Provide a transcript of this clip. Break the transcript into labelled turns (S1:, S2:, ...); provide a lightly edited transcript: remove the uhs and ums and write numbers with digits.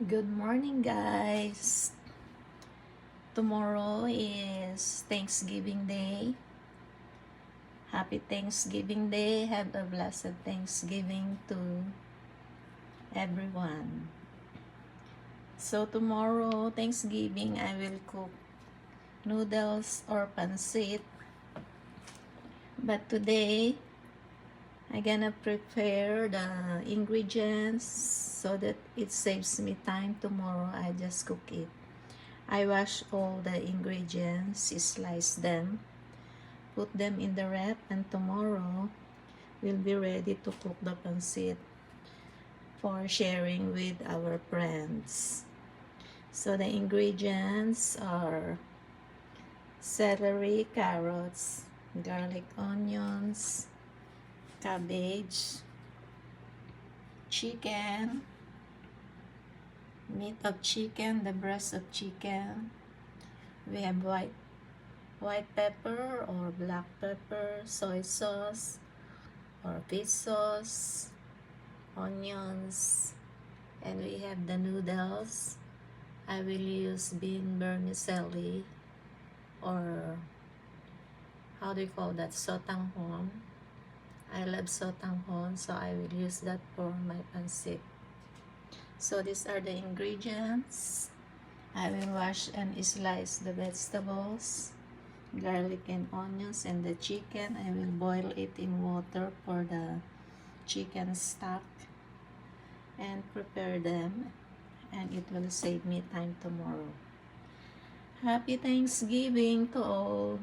S1: Good morning, guys. Tomorrow is Thanksgiving Day. Happy Thanksgiving Day. Have a blessed Thanksgiving to everyone. So tomorrow, Thanksgiving, I will cook noodles or pancit. But today, I'm gonna prepare the ingredients so that it saves me time. Tomorrow, I just cook it. I wash all the ingredients, slice them, put them in the wrap, and tomorrow we'll be ready to cook the pancit for sharing with our friends. So the ingredients are celery, carrots, garlic, onions, cabbage, chicken, meat of chicken, the breast of chicken. We have white pepper or black pepper, soy sauce or fish sauce, onions, and we have the noodles. I will use bean vermicelli, or how do you call that, sotanghon. I love sotanghon, so I will use that for my pancit. So these are the ingredients. I will wash and slice the vegetables, garlic and onions, and the chicken. I will boil it in water for the chicken stock and prepare them, and it will save me time tomorrow. Happy Thanksgiving to all.